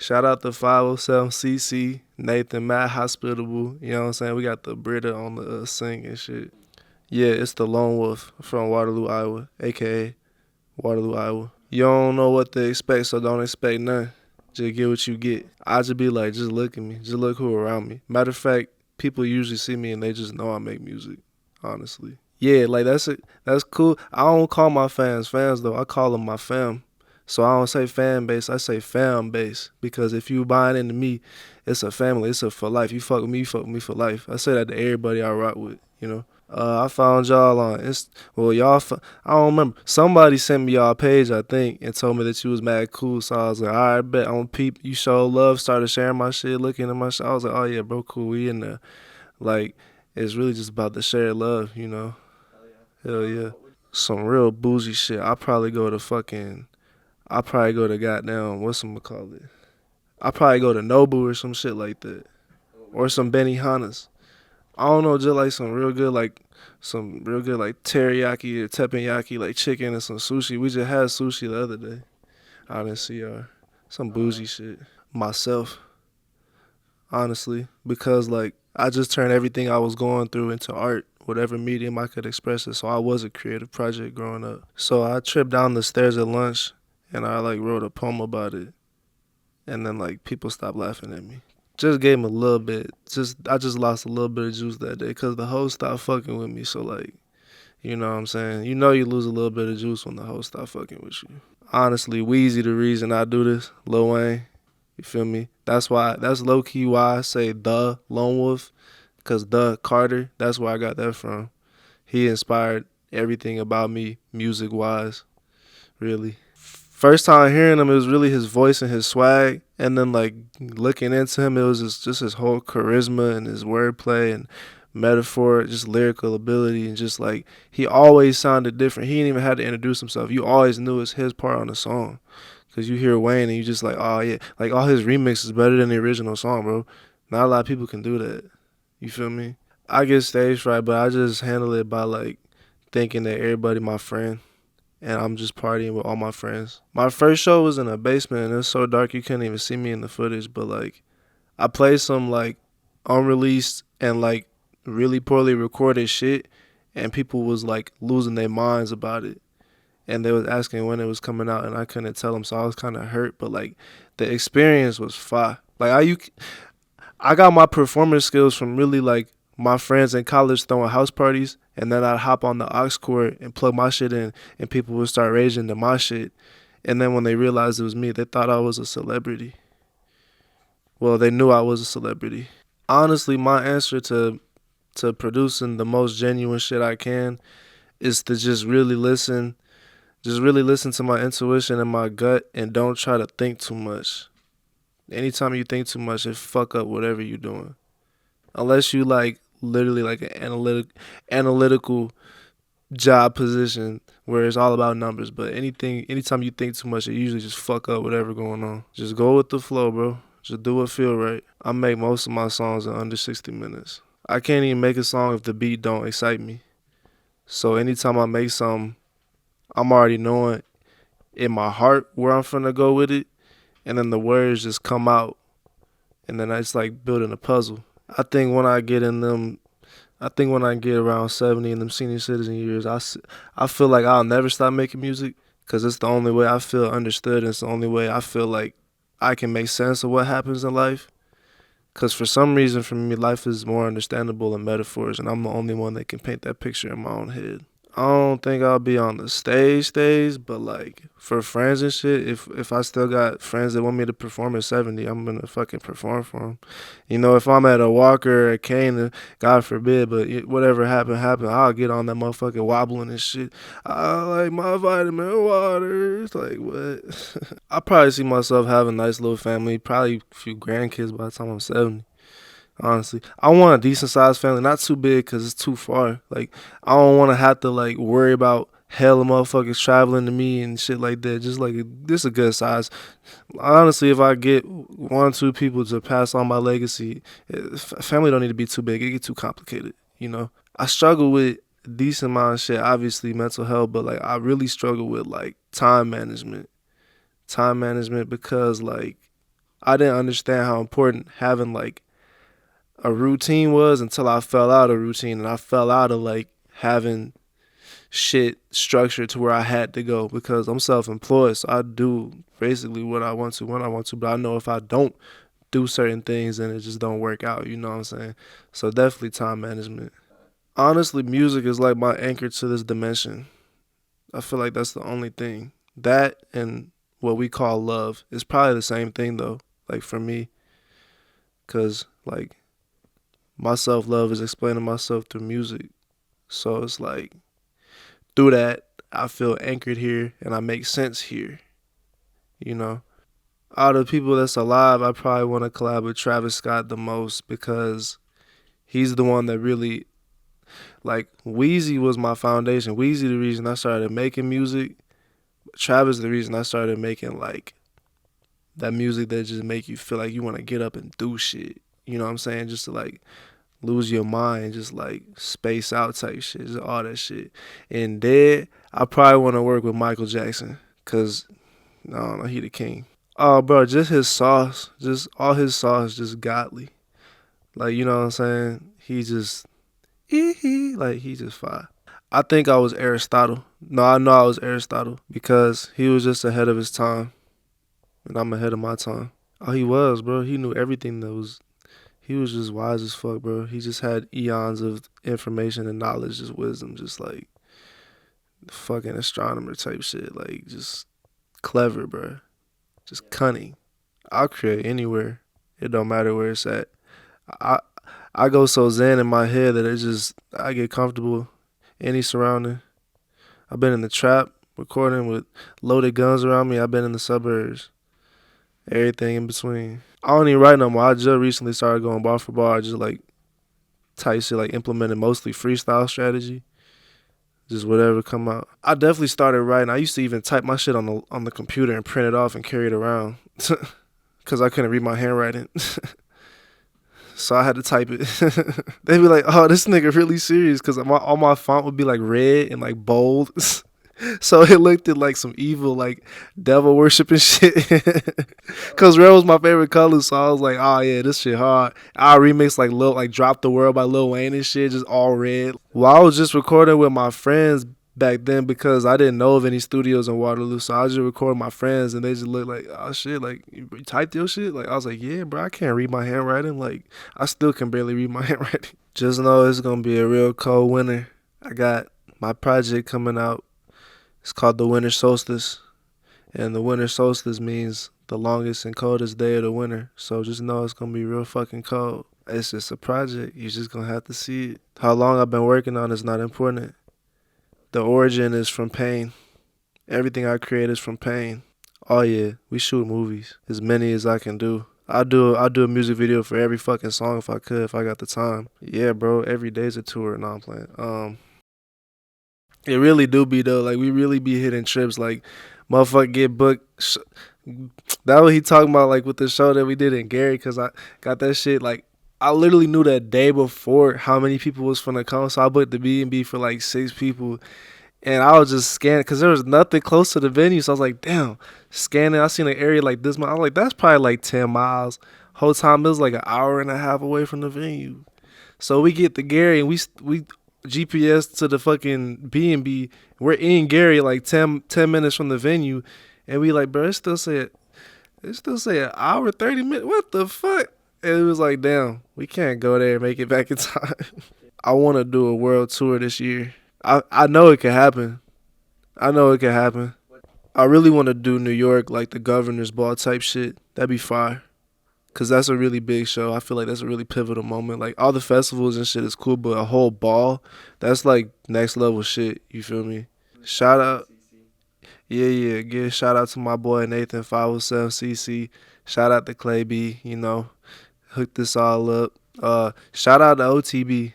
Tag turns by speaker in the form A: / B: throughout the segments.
A: Shout out to 507cc, Nathan, Matt, Hospitable. You know what I'm saying? We got the Brita on the sing and shit. Yeah, it's the Lonewolf from Waterloo, Iowa, aka Waterloo, Iowa. You don't know what to expect, so don't expect nothing. Just get what you get. I just be like, just look at me. Just look who around me. Matter of fact, people usually see me and they just know I make music, honestly. Yeah, like that's it. That's cool. I don't call my fans fans though. I call them my fam. So I don't say fan base. I say fam base because if you buying into me, it's a family. It's a for life. You fuck with me, you fuck with me for life. I say that to everybody I rock with. You know. I found y'all on well, y'all. I don't remember. Somebody sent me y'all page, I think, and told me that you was mad cool. So I was like, all right, bet I'm peep. You show love. Started sharing my shit, looking at my shit. I was like, oh yeah, bro, cool. We in there. Like, it's really just about the shared love, you know. Hell yeah. Some real bougie shit. I probably go to goddamn what's call it. I probably go to Nobu or some shit like that, or some Benihana's. I don't know, just like some real good like teriyaki or teppanyaki, like chicken and some sushi. We just had sushi the other day out in CR. Some bougie shit. Myself, honestly, because like I just turned everything I was going through into art, whatever medium I could express it. So I was a creative project growing up. So I tripped down the stairs at lunch and I like wrote a poem about it, and then like people stopped laughing at me. Just gave him a little bit. I just lost a little bit of juice that day because the host stopped fucking with me. So like, you know what I'm saying? You know you lose a little bit of juice when the host stop fucking with you. Honestly, Wheezy the reason I do this. Lil Wayne, you feel me? That's low key why I say the Lone Wolf, cause the Carter. That's where I got that from. He inspired everything about me, music wise. Really. First time hearing him, it was really his voice and his swag, and then like looking into him, it was just his whole charisma and his wordplay and metaphor, just lyrical ability, and just like he always sounded different. He didn't even have to introduce himself. You always knew it's his part on the song, cause you hear Wayne and you just like, oh yeah, like all his remix is better than the original song, bro. Not a lot of people can do that. You feel me? I get stage fright, but I just handle it by like thinking that everybody my friend and I'm just partying with all my friends. My first show was in a basement and it was so dark you couldn't even see me in the footage, but like I played some like unreleased and like really poorly recorded shit and people was like losing their minds about it. And they was asking when it was coming out and I couldn't tell them, so I was kind of hurt, but like the experience was fire. Like I got my performance skills from really like my friends in college throwing house parties, and then I'd hop on the aux cord and plug my shit in, and people would start raging to my shit. And then when they realized it was me, they thought I was a celebrity. Well, they knew I was a celebrity. Honestly, my answer to producing the most genuine shit I can is to just really listen to my intuition and my gut, and don't try to think too much. Anytime you think too much, it fuck up whatever you're doing. Unless you like literally like an analytical job position where it's all about numbers. But anytime you think too much, it usually just fuck up whatever going on. Just go with the flow, bro. Just do what feel right. I make most of my songs in under 60 minutes. I can't even make a song if the beat don't excite me. So anytime I make something, I'm already knowing in my heart where I'm finna go with it, and then the words just come out, and then it's like building a puzzle. I think when I get in them I think when I get around 70 in them senior citizen years, I feel like I'll never stop making music because it's the only way I feel understood. And it's the only way I feel like I can make sense of what happens in life. Because for some reason, for me, life is more understandable in metaphors, and I'm the only one that can paint that picture in my own head. I don't think I'll be on the stage, but like for friends and shit, if I still got friends that want me to perform at 70, I'm gonna fucking perform for them. You know, if I'm at a Walker or a Cane, God forbid, but whatever happened, I'll get on that motherfucking wobbling and shit. I like my vitamin water. It's like, what? I probably see myself having a nice little family, probably a few grandkids by the time I'm 70. Honestly, I want a decent sized family, not too big because it's too far. Like, I don't want to have to like worry about hella motherfuckers traveling to me and shit like that. Just like this a good size. Honestly, if I get one or two people to pass on my legacy, family don't need to be too big. It get too complicated. You know, I struggle with decent amount of shit. Obviously, mental health, but like I really struggle with like time management. Time management because like I didn't understand how important having like a routine was until I fell out of routine, and I fell out of like having shit structured to where I had to go because I'm self-employed, so I do basically what I want to when I want to. But I know if I don't do certain things, then it just don't work out. You know what I'm saying? So definitely time management. Honestly, music is like my anchor to this dimension. I feel like that's the only thing. That and what we call love is probably the same thing though. Like for me, cause like my self love is explaining myself through music. So it's like through that I feel anchored here and I make sense here. You know. Out of people that's alive, I probably want to collab with Travis Scott the most because he's the one that really like Wheezy was my foundation. Wheezy the reason I started making music. Travis the reason I started making like that music that just make you feel like you want to get up and do shit. You know what I'm saying? Just to like lose your mind, just like space out type shit, just all that shit. And dead, I probably want to work with Michael Jackson because I don't know, he the king. Oh, bro, just his sauce, just all his sauce, just godly. Like you know what I'm saying? He just like he just fire. I think I was Aristotle. No, I know I was Aristotle because he was just ahead of his time, and I'm ahead of my time. Oh, he was, bro. He knew everything that was. He was just wise as fuck, bro. He just had eons of information and knowledge, just wisdom, just like fucking astronomer type shit. Like just clever, bro. Just cunning. I'll create anywhere. It don't matter where it's at. I I go so zen in my head that it just I get comfortable any surrounding. I've been in the trap recording with loaded guns around me. I've been in the suburbs. Everything in between. I don't even write no more. I just recently started going bar for bar, just like tight shit, like implementing mostly freestyle strategy. Just whatever come out. I definitely started writing. I used to even type my shit on the computer and print it off and carry it around, cause I couldn't read my handwriting. So I had to type it. They'd be like, "Oh, this nigga really serious," cause all my font would be like red and like bold. So it looked at like some evil, like devil worshiping shit. Cause red was my favorite color, so I was like, oh yeah, this shit hard. I remix like like Drop the World by Lil Wayne and shit, just all red. Well, I was just recording with my friends back then because I didn't know of any studios in Waterloo, so I just recorded my friends and they just looked like, oh shit, like you typed your shit. Like I was like, yeah, bro, I can't read my handwriting. Like I still can barely read my handwriting. Just know it's gonna be a real cold winter. I got my project coming out. It's called the Winter Solstice, and the Winter Solstice means the longest and coldest day of the winter. So just know it's gonna be real fucking cold. It's just a project. You're just gonna have to see it. How long I've been working on is not important. The origin is from pain. Everything I create is from pain. Oh yeah, we shoot movies. As many as I can do. I'll do a music video for every fucking song if I could, if I got the time. Yeah, bro, every day's a tour. No, I'm playing. It really do be though. Like we really be hitting trips. Like motherfucker get booked. That what he talking about. Like with the show that we did in Gary, cause I got that shit. Like I literally knew that day before how many people was finna come. So I booked the B&B for like 6 people, and I was just scanning cause there was nothing close to the venue. So I was like, damn, scanning. I seen an area like this. I was like, that's probably like 10 miles. Whole time it was like an hour and a half away from the venue. So we get to Gary and we GPS to the fucking B&B. We're in Gary like 10 minutes from the venue, and we like, bro, it still say an hour 30 minutes. What the fuck? And it was like, damn, we can't go there and make it back in time. I want to do a world tour this year. I know it can happen. I know it can happen. I really want to do New York, like the Governor's Ball type shit. That'd be fire. Cause that's a really big show. I feel like that's a really pivotal moment. Like all the festivals and shit is cool, but a whole ball, that's like next level shit. You feel me? Shout out, yeah, yeah. Give a shout out to my boy Nathan 507cc. Shout out to Clay B. Hooked this all up. Shout out to OTB.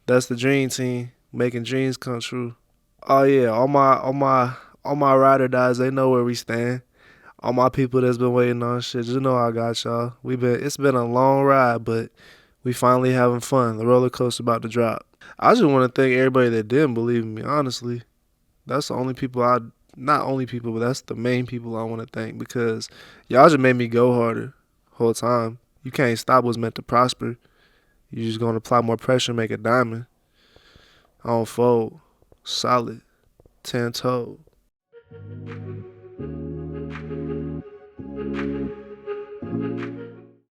A: That's the dream team, making dreams come true. Oh yeah, all my ride or dies. They know where we stand. All my people that's been waiting on shit, just know I got y'all. It's been a long ride, but we finally having fun. The roller coaster about to drop. I just want to thank everybody that didn't believe in me. Honestly, that's the only people not only people, but that's the main people I want to thank because y'all just made me go harder. whole time. You can't stop what's meant to prosper. You just gonna apply more pressure, make a diamond. I don't fold. Solid. 10 toed.